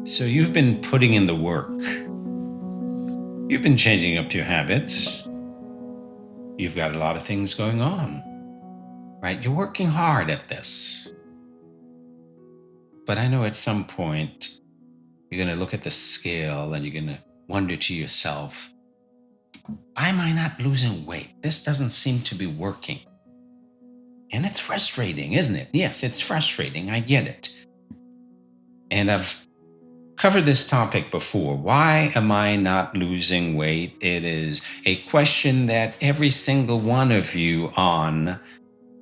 So you've been putting in the work. You've been changing up your habits. You've got a lot of things going on, right? You're working hard at this. But I know at some point you're going to look at the scale and you're going to wonder to yourself, why am I not losing weight? This doesn't seem to be working. And it's frustrating, isn't it? Yes, it's frustrating. I get it. And I've covered this topic before. Why am I not losing weight? It is a question that every single one of you on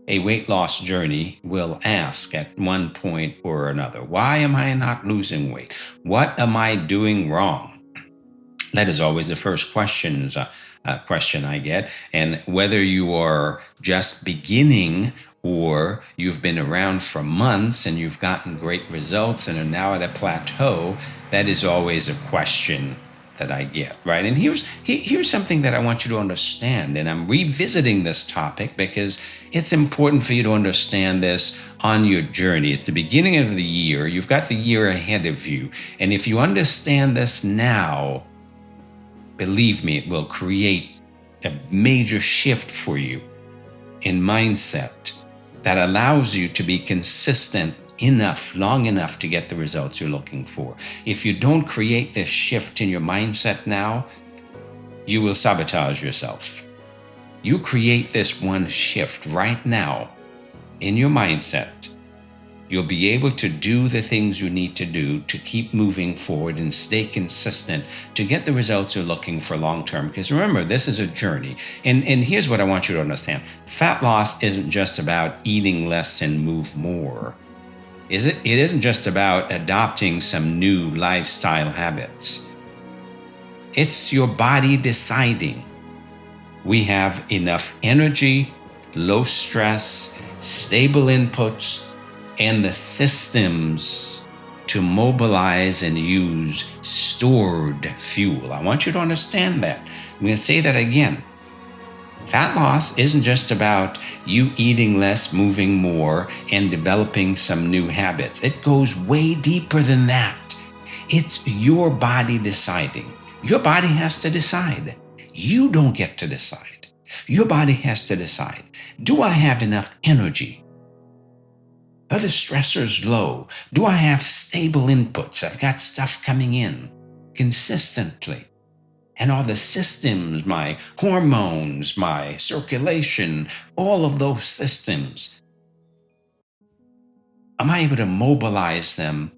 a weight loss journey will ask at one point or another. Why am I not losing weight? What am I doing wrong? That is always the first question I get. And whether you are just beginning or you've been around for months and you've gotten great results and are now at a plateau, that is always a question that I get, right? And here's something that I want you to understand, and I'm revisiting this topic because it's important for you to understand this on your journey. It's the beginning of the year. You've got the year ahead of you. And if you understand this now, believe me, it will create a major shift for you in mindset that allows you to be consistent enough, long enough to get the results you're looking for. If you don't create this shift in your mindset now, you will sabotage yourself. You create this one shift right now in your mindset, you'll be able to do the things you need to do to keep moving forward and stay consistent to get the results you're looking for long term. Because remember, this is a journey. And here's what I want you to understand. Fat loss isn't just about eating less and move more. It isn't just about adopting some new lifestyle habits. It's your body deciding we have enough energy, low stress, stable inputs, and the systems to mobilize and use stored fuel. I want you to understand that. I'm going to say that again. Fat loss isn't just about you eating less, moving more, and developing some new habits. It goes way deeper than that. It's your body deciding. Your body has to decide. You don't get to decide. Your body has to decide. Do I have enough energy? Are the stressors low? Do I have stable inputs? I've got stuff coming in consistently. And are the systems, my hormones, my circulation, all of those systems, am I able to mobilize them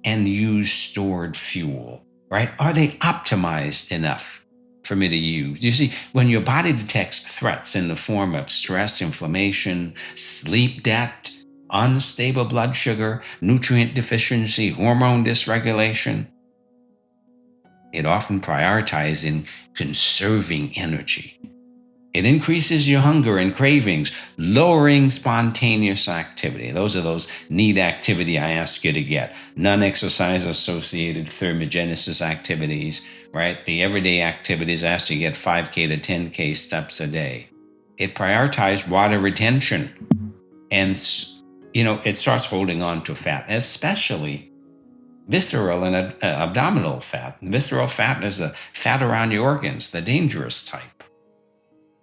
and use stored fuel, right? Are they optimized enough for me to use? You see, when your body detects threats in the form of stress, inflammation, sleep debt, unstable blood sugar, nutrient deficiency, hormone dysregulation, it often prioritizes in conserving energy. It increases your hunger and cravings, lowering spontaneous activity. Those are those need activity I ask you to get. Non-exercise associated thermogenesis activities, right? The everyday activities I ask you to get 5K to 10K steps a day. It prioritizes water retention. And it starts holding on to fat, especially visceral and abdominal fat. Visceral fat is the fat around your organs, the dangerous type.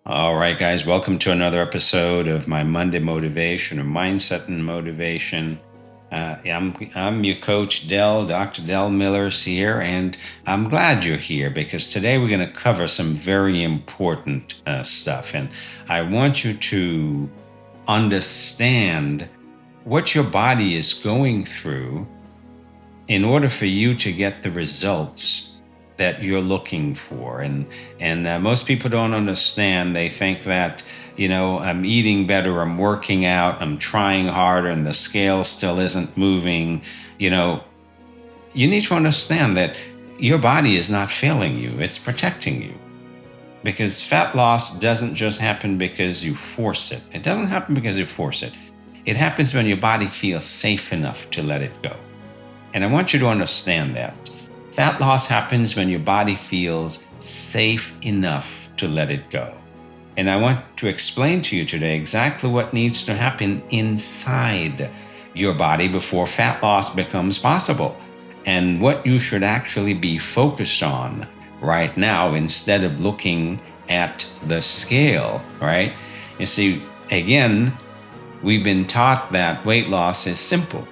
All right, guys, welcome to another episode of my Monday Motivation or Mindset and Motivation. I'm your coach, Dr. Del Miller's here, and I'm glad you're here because today we're going to cover some very important stuff. And I want you to understand what your body is going through in order for you to get the results that you're looking for. And most people don't understand. They think that, I'm eating better, I'm working out, I'm trying harder, and the scale still isn't moving. You need to understand that your body is not failing you. It's protecting you. Because fat loss doesn't just happen because you force it. It doesn't happen because you force it. It happens when your body feels safe enough to let it go. And I want you to understand that. Fat loss happens when your body feels safe enough to let it go. And I want to explain to you today exactly what needs to happen inside your body before fat loss becomes possible. And what you should actually be focused on right now, instead of looking at the scale, right? You see, again, we've been taught that weight loss is simple.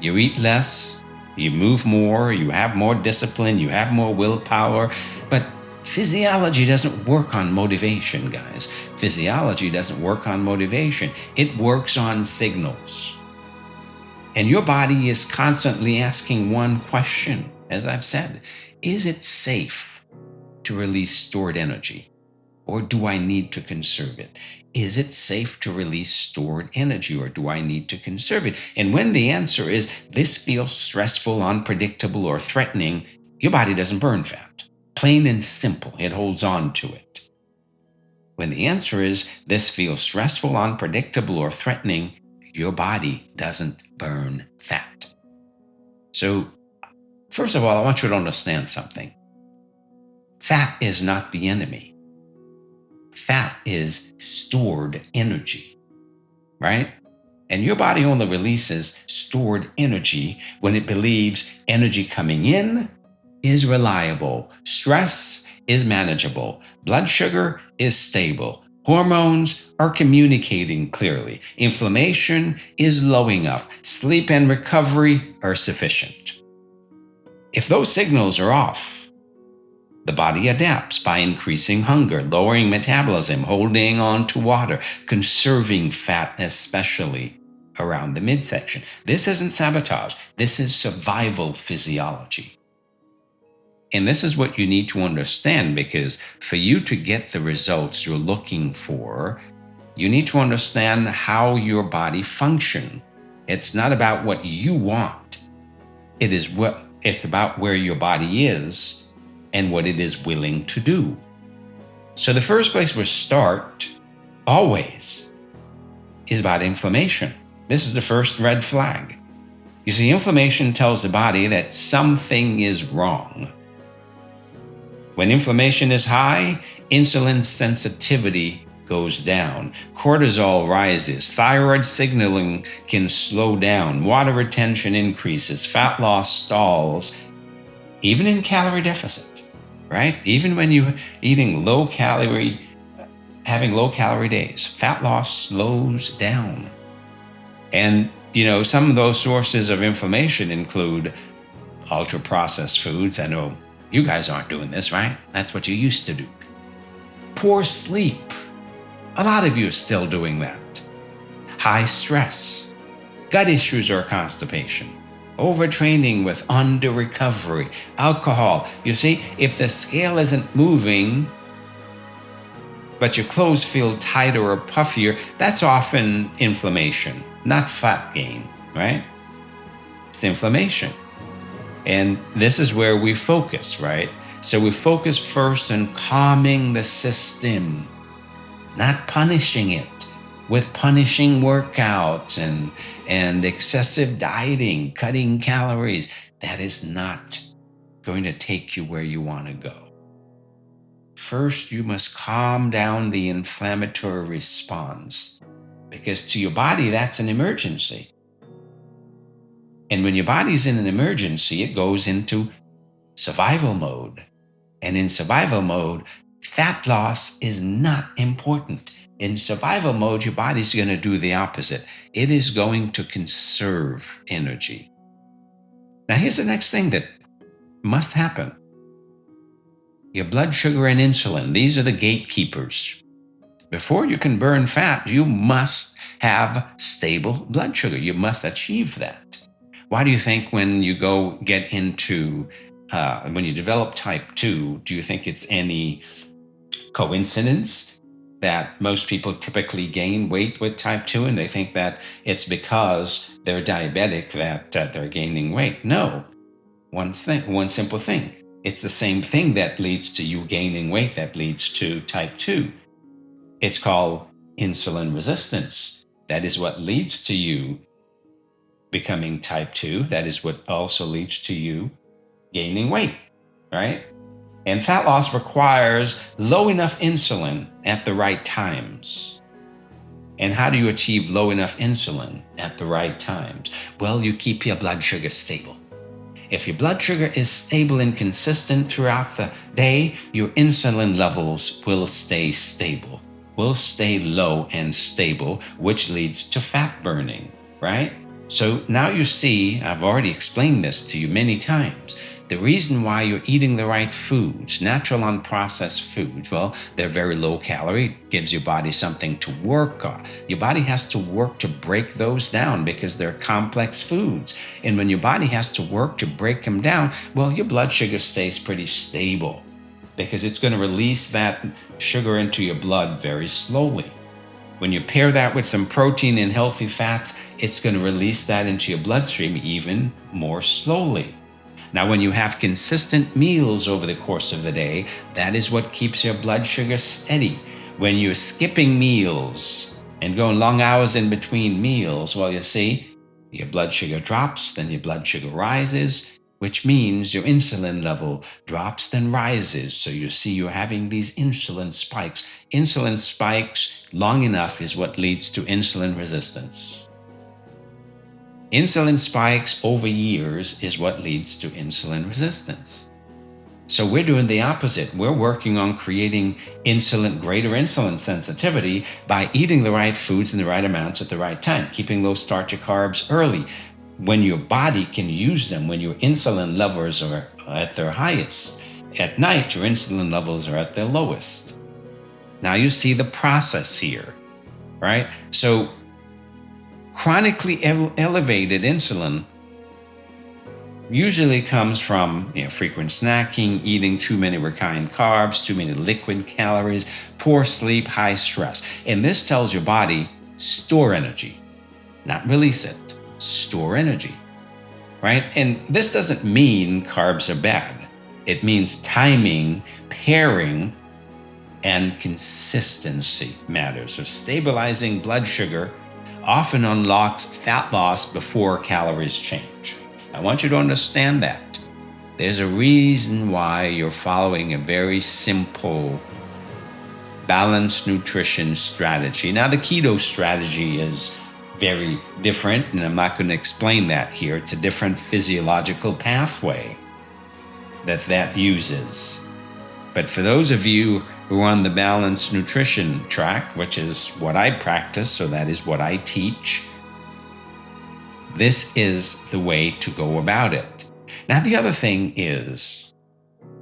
You eat less, you move more, you have more discipline, you have more willpower. But physiology doesn't work on motivation, guys. Physiology doesn't work on motivation. It works on signals. And your body is constantly asking one question, as I've said: is it safe to release stored energy? Or do I need to conserve it? Is it safe to release stored energy, or do I need to conserve it? And when the answer is, this feels stressful, unpredictable, or threatening, your body doesn't burn fat. Plain and simple, it holds on to it. When the answer is, this feels stressful, unpredictable, or threatening, your body doesn't burn fat. So, first of all, I want you to understand something. Fat is not the enemy. Fat is stored energy, right? And your body only releases stored energy when it believes energy coming in is reliable, stress is manageable, blood sugar is stable, hormones are communicating clearly, inflammation is low enough, sleep and recovery are sufficient. If those signals are off, the body adapts by increasing hunger, lowering metabolism, holding on to water, conserving fat, especially around the midsection. This isn't sabotage. This is survival physiology. And this is what you need to understand, because for you to get the results you're looking for, you need to understand how your body functions. It's not about what you want. It's about where your body is and what it is willing to do. So the first place we start, always, is about inflammation. This is the first red flag. You see, inflammation tells the body that something is wrong. When inflammation is high, insulin sensitivity goes down, cortisol rises, thyroid signaling can slow down, water retention increases, fat loss stalls, even in calorie deficit, right? Even when you're eating having low calorie days, fat loss slows down. And, some of those sources of inflammation include ultra processed foods. I know you guys aren't doing this, right? That's what you used to do. Poor sleep. A lot of you are still doing that. High stress, gut issues or constipation, overtraining with under-recovery, alcohol. You see, if the scale isn't moving, but your clothes feel tighter or puffier, that's often inflammation, not fat gain, right? It's inflammation. And this is where we focus, right? So we focus first on calming the system, not punishing it with punishing workouts and excessive dieting, cutting calories. That is not going to take you where you want to go. First, you must calm down the inflammatory response, because to your body, that's an emergency. And when your body's in an emergency, it goes into survival mode. And in survival mode, fat loss is not important. In survival mode, your body's going to do the opposite. It is going to conserve energy. Now, here's the next thing that must happen. Your blood sugar and insulin, these are the gatekeepers. Before you can burn fat, you must have stable blood sugar. You must achieve that. Why do you think when you when you develop type 2, do you think it's any coincidence that most people typically gain weight with type 2 and they think that it's because they're diabetic that they're gaining weight? No. One simple thing. It's the same thing that leads to you gaining weight that leads to type 2. It's called insulin resistance. That is what leads to you becoming type 2. That is what also leads to you gaining weight, right? And fat loss requires low enough insulin at the right times. And how do you achieve low enough insulin at the right times? Well, you keep your blood sugar stable. If your blood sugar is stable and consistent throughout the day, your insulin levels will stay stable, will stay low and stable, which leads to fat burning, right? So now you see, I've already explained this to you many times. The reason why you're eating the right foods, natural unprocessed foods, well, they're very low calorie, gives your body something to work on. Your body has to work to break those down because they're complex foods. And when your body has to work to break them down, well, your blood sugar stays pretty stable because it's going to release that sugar into your blood very slowly. When you pair that with some protein and healthy fats, it's going to release that into your bloodstream even more slowly. Now, when you have consistent meals over the course of the day, that is what keeps your blood sugar steady. When you're skipping meals and going long hours in between meals, well, you see, your blood sugar drops, then your blood sugar rises, which means your insulin level drops, then rises. So you see you're having these insulin spikes. Insulin spikes long enough is what leads to insulin resistance. Insulin spikes over years is what leads to insulin resistance. So we're doing the opposite. We're working on creating greater insulin sensitivity by eating the right foods in the right amounts at the right time, keeping those starchy carbs early, when your body can use them, when your insulin levels are at their highest. At night, your insulin levels are at their lowest. Now you see the process here, right? So chronically elevated insulin usually comes from frequent snacking, eating too many refined carbs, too many liquid calories, poor sleep, high stress. And this tells your body, store energy, not release it, store energy, right? And this doesn't mean carbs are bad. It means timing, pairing, and consistency matters. So stabilizing blood sugar often unlocks fat loss before calories change. I want you to understand that. There's a reason why you're following a very simple, balanced nutrition strategy. Now, the keto strategy is very different, and I'm not going to explain that here. It's a different physiological pathway that uses. But for those of you who are on the balanced nutrition track, which is what I practice, so that is what I teach, this is the way to go about it. Now, the other thing is,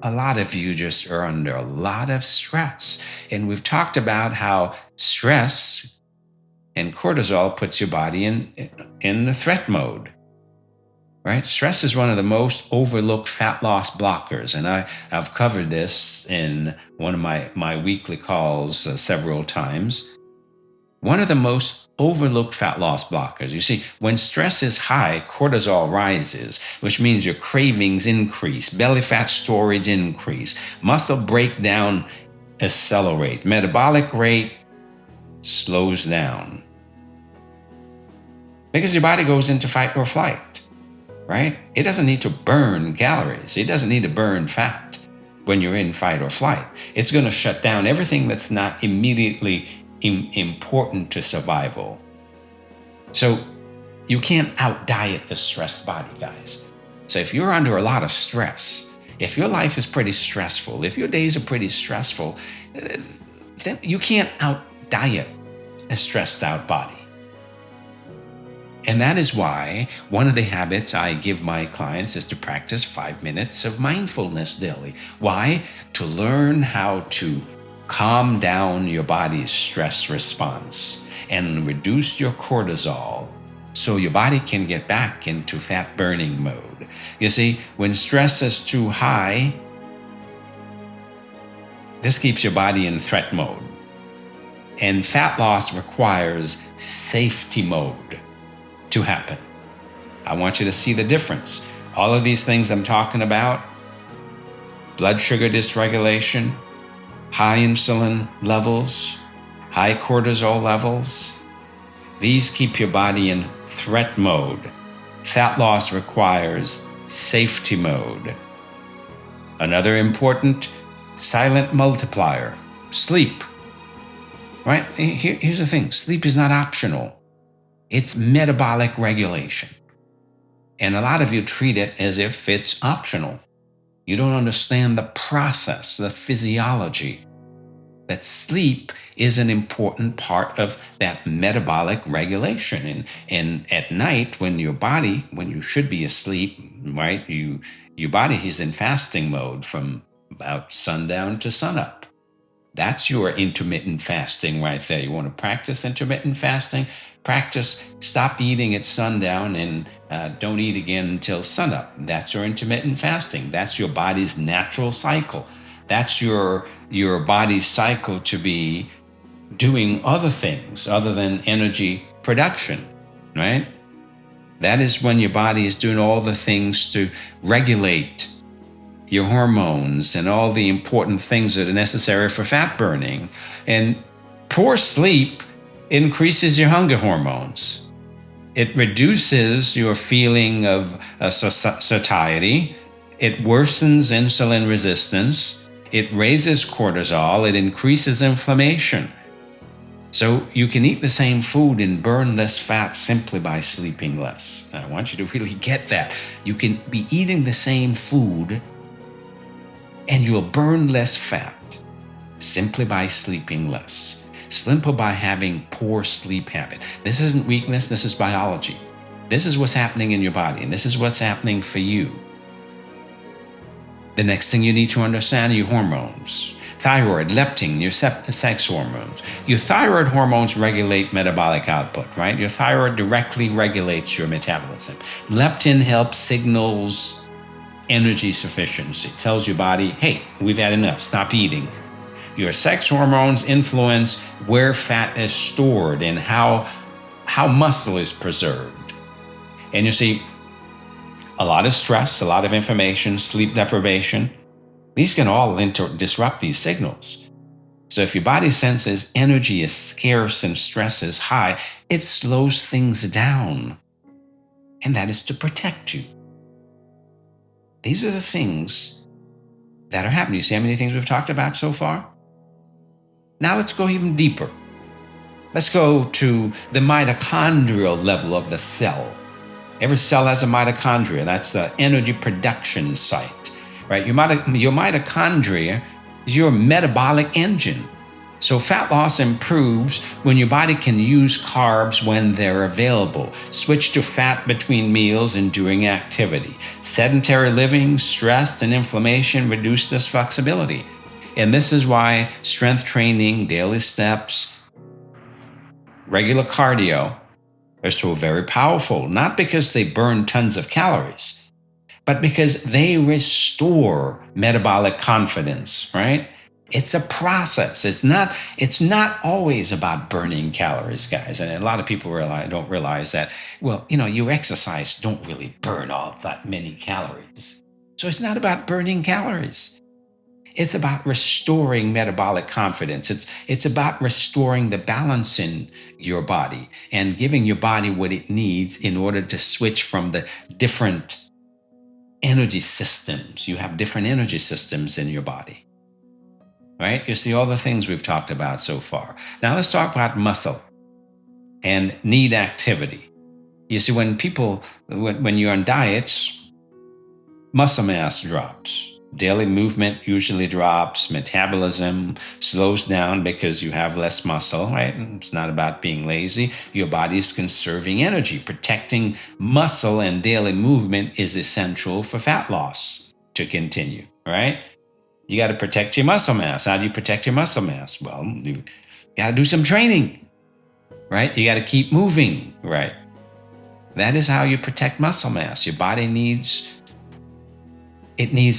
a lot of you just are under a lot of stress. And we've talked about how stress and cortisol puts your body in the threat mode. Right? Stress is one of the most overlooked fat loss blockers. And I've covered this in one of my weekly calls several times. One of the most overlooked fat loss blockers. You see, when stress is high, cortisol rises, which means your cravings increase, belly fat storage increase, muscle breakdown accelerate, metabolic rate slows down. Because your body goes into fight or flight. Right? It doesn't need to burn calories. It doesn't need to burn fat when you're in fight or flight. It's going to shut down everything that's not immediately important to survival. So you can't out-diet a stressed body, guys. So if you're under a lot of stress, if your life is pretty stressful, if your days are pretty stressful, then you can't out-diet a stressed out body. And that is why one of the habits I give my clients is to practice 5 minutes of mindfulness daily. Why? To learn how to calm down your body's stress response and reduce your cortisol so your body can get back into fat burning mode. You see, when stress is too high, this keeps your body in threat mode. And fat loss requires safety mode to happen. I want you to see the difference. All of these things I'm talking about, blood sugar dysregulation, high insulin levels, high cortisol levels, these keep your body in threat mode. Fat loss requires safety mode. Another important silent multiplier, sleep. right? Here's the thing. Sleep is not optional. It's metabolic regulation. And a lot of you treat it as if it's optional. You don't understand the process, the physiology, that sleep is an important part of that metabolic regulation. And at night, when you should be asleep, right, your body is in fasting mode from about sundown to sunup. That's your intermittent fasting right there. You want to practice intermittent fasting? Practice stop eating at sundown and don't eat again until sunup. That's your intermittent fasting. That's your body's natural cycle. That's your body's cycle to be doing other things other than energy production, right? That is when your body is doing all the things to regulate your hormones and all the important things that are necessary for fat burning. And poor sleep increases your hunger hormones. It reduces your feeling of satiety. It worsens insulin resistance. It raises cortisol. It increases inflammation. So you can eat the same food and burn less fat simply by sleeping less. I want you to really get that. You can be eating the same food and you'll burn less fat simply by sleeping less. Simply by having poor sleep habit. This isn't weakness, this is biology. This is what's happening in your body, and this is what's happening for you. The next thing you need to understand are your hormones. Thyroid, leptin, your sex hormones. Your thyroid hormones regulate metabolic output, right? Your thyroid directly regulates your metabolism. Leptin helps signals energy sufficiency. Tells your body, hey, we've had enough, stop eating. Your sex hormones influence where fat is stored and how muscle is preserved. And you see, a lot of stress, a lot of inflammation, sleep deprivation, these can all disrupt these signals. So if your body senses energy is scarce and stress is high, it slows things down. And that is to protect you. These are the things that are happening. You see how many things we've talked about so far? Now let's go even deeper. Let's go to the mitochondrial level of the cell. Every cell has a mitochondria. That's the energy production site, right? Your mitochondria is your metabolic engine. So fat loss improves when your body can use carbs when they're available. Switch to fat between meals and during activity. Sedentary living, stress, and inflammation reduce this flexibility. And this is why strength training, daily steps, regular cardio are so very powerful. Not because they burn tons of calories, but because they restore metabolic confidence, right? It's a process. It's not always about burning calories, guys. And a lot of people don't realize that, well, you exercise don't really burn all that many calories. So it's not about burning calories. It's about restoring metabolic confidence. It's about restoring the balance in your body and giving your body what it needs in order to switch from the different energy systems. You have different energy systems in your body. Right? You see all the things we've talked about so far. Now let's talk about muscle and need activity. You see, when you're on diets, muscle mass drops. Daily movement usually drops. Metabolism slows down because you have less muscle, right? It's not about being lazy. Your body is conserving energy. Protecting muscle and daily movement is essential for fat loss to continue, right? You got to protect your muscle mass. How do you protect your muscle mass? Well, you got to do some training, right? You got to keep moving, right? That is how you protect muscle mass. Your body needs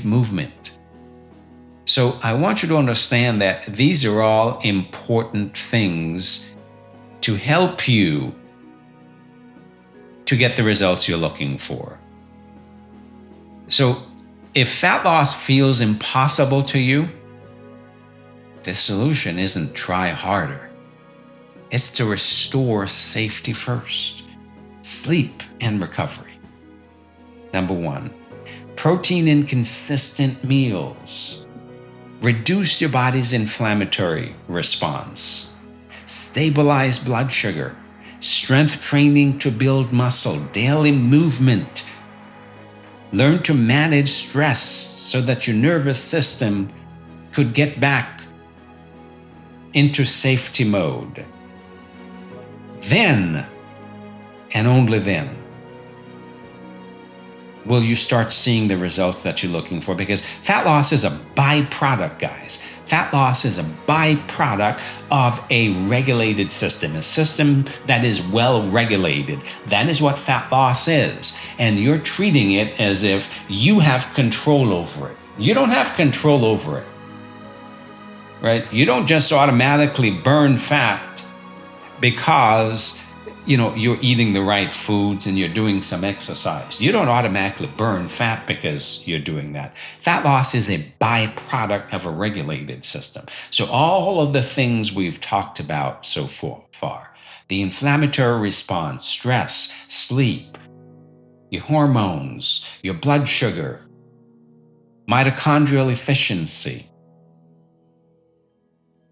movement. So I want you to understand that these are all important things to help you to get the results you're looking for. So if fat loss feels impossible to you, the solution isn't try harder. It's to restore safety first. Sleep and recovery. Number 1, protein in consistent meals. Reduce your body's inflammatory response. stabilize blood sugar, strength training to build muscle, daily movement. Learn to manage stress so that your nervous system could get back into safety mode. Then, and only then, will you start seeing the results that you're looking for, because fat loss is a byproduct, guys. Fat loss is a byproduct of a regulated system, a system that is well regulated. That is what fat loss is. And you're treating it as if you have control over it. You don't have control over it, right? You don't just automatically burn fat because you're eating the right foods and you're doing some exercise. You don't automatically burn fat because you're doing that. Fat loss is a byproduct of a regulated system. So all of the things we've talked about so far, the inflammatory response, stress, sleep, your hormones, your blood sugar, mitochondrial efficiency,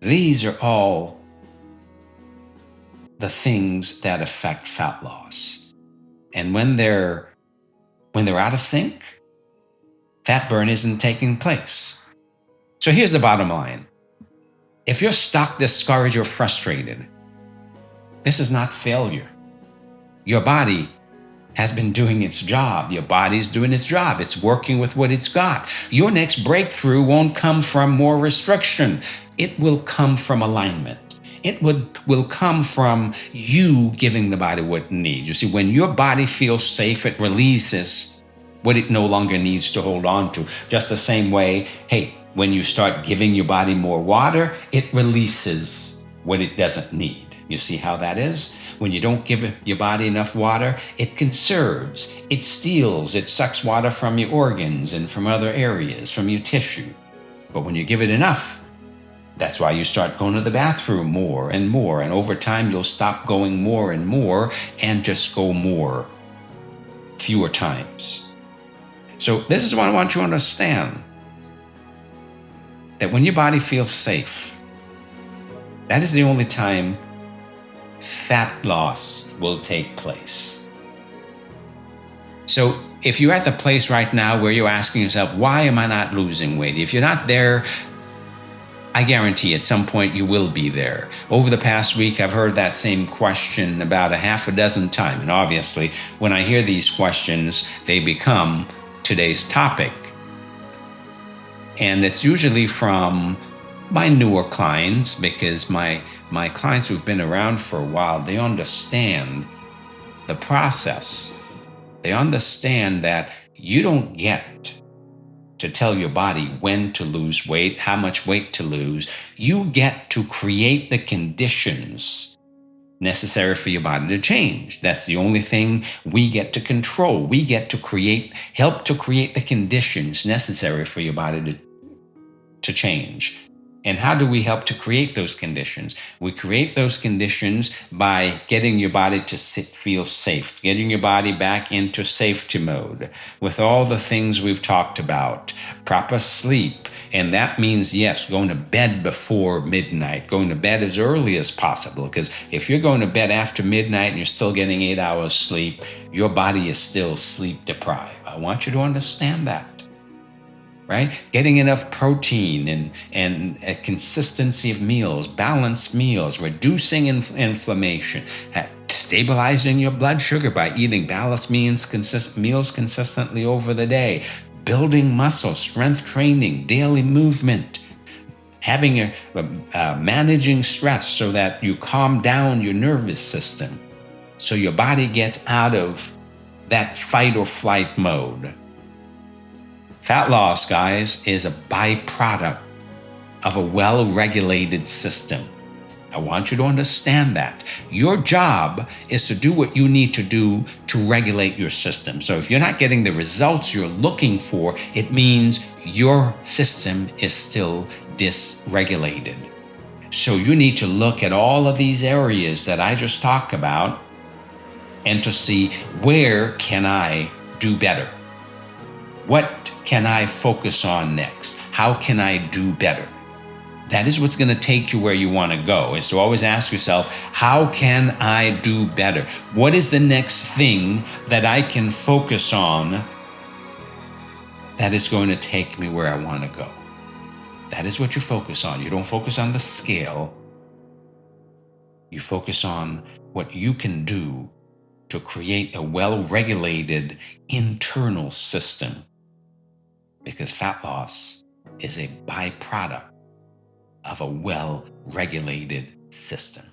these are all the things that affect fat loss. And when they're out of sync, fat burn isn't taking place. So here's the bottom line. If you're stuck, discouraged, or frustrated, this is not failure. Your body has been doing its job. Your body's doing its job. It's working with what it's got. Your next breakthrough won't come from more restriction. It will come from alignment. It will come from you giving the body what it needs. You see, when your body feels safe, it releases what it no longer needs to hold on to. Just the same way, when you start giving your body more water, it releases what it doesn't need. You see how that is? When you don't give your body enough water, it conserves, it steals, it sucks water from your organs and from other areas, from your tissue. But when you give it enough, that's why you start going to the bathroom more and more. And over time, you'll stop going more and more and just go fewer times. So this is what I want you to understand. That when your body feels safe, that is the only time fat loss will take place. So if you're at the place right now where you're asking yourself, why am I not losing weight? If you're not there, I guarantee at some point you will be there. Over the past week, I've heard that same question about a half a dozen times. And obviously, when I hear these questions, they become today's topic. And it's usually from my newer clients, because my clients who've been around for a while, they understand the process. They understand that you don't get to tell your body when to lose weight, how much weight to lose. You get to create the conditions necessary for your body to change. That's the only thing we get to control. We get to help to create the conditions necessary for your body to change. And how do we help to create those conditions? We create those conditions by getting your body to feel safe, getting your body back into safety mode with all the things we've talked about, proper sleep. And that means, yes, going to bed before midnight, going to bed as early as possible. Because if you're going to bed after midnight and you're still getting 8 hours sleep, your body is still sleep deprived. I want you to understand that. Right? Getting enough protein and a consistency of meals, balanced meals, reducing inflammation, stabilizing your blood sugar by eating balanced meals consistently over the day, building muscle, strength training, daily movement, having managing stress so that you calm down your nervous system, so your body gets out of that fight or flight mode. Fat loss, guys, is a byproduct of a well-regulated system. I want you to understand that. Your job is to do what you need to do to regulate your system. So if you're not getting the results you're looking for, it means your system is still dysregulated. So you need to look at all of these areas that I just talked about and to see, where can I do better? What can I focus on next? How can I do better? That is what's going to take you where you want to go, is to always ask yourself, how can I do better? What is the next thing that I can focus on that is going to take me where I want to go? That is what you focus on. You don't focus on the scale. You focus on what you can do to create a well-regulated internal system, because fat loss is a byproduct of a well-regulated system.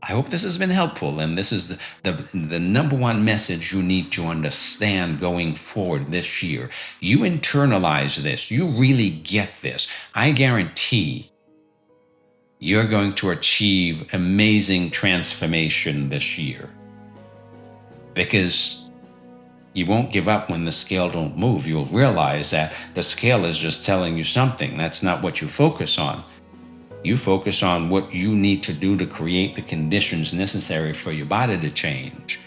I hope this has been helpful, and this is the number one message you need to understand going forward this year. You internalize this. You really get this. I guarantee you're going to achieve amazing transformation this year, because you won't give up when the scale don't move. You'll realize that the scale is just telling you something. That's not what you focus on. You focus on what you need to do to create the conditions necessary for your body to change.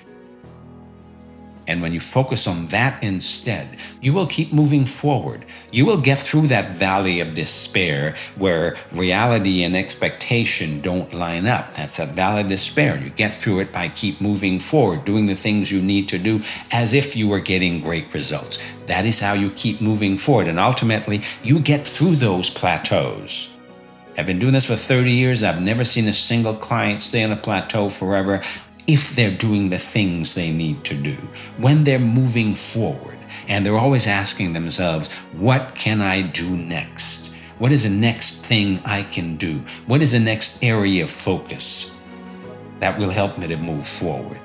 And when you focus on that instead, you will keep moving forward. You will get through that valley of despair where reality and expectation don't line up. That's that valley of despair. You get through it by keep moving forward, doing the things you need to do as if you were getting great results. That is how you keep moving forward. And ultimately, you get through those plateaus. I've been doing this for 30 years. I've never seen a single client stay on a plateau forever if they're doing the things they need to do, when they're moving forward. And they're always asking themselves, what can I do next? What is the next thing I can do? What is the next area of focus that will help me to move forward?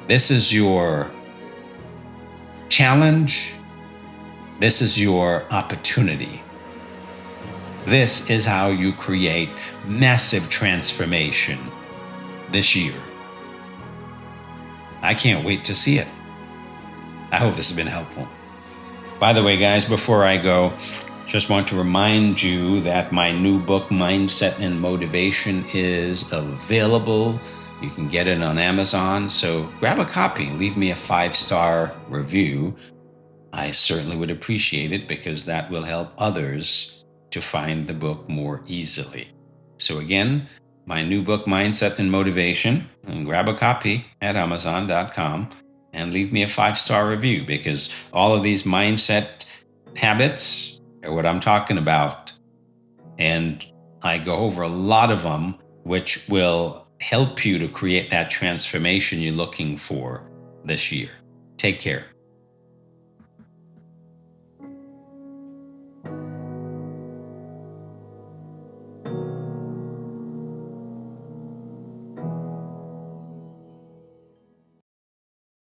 This is your challenge. This is your opportunity. This is how you create massive transformation this year. I can't wait to see it. I hope this has been helpful. By the way, guys, before I go, just want to remind you that my new book, Mindset and Motivation, is available. You can get it on Amazon, so grab a copy. Leave me a 5-star review. I certainly would appreciate it, because that will help others to find the book more easily. So again, my new book, Mindset and Motivation, and grab a copy at Amazon.com and leave me a 5-star review, because all of these mindset habits are what I'm talking about. And I go over a lot of them, which will help you to create that transformation you're looking for this year. Take care.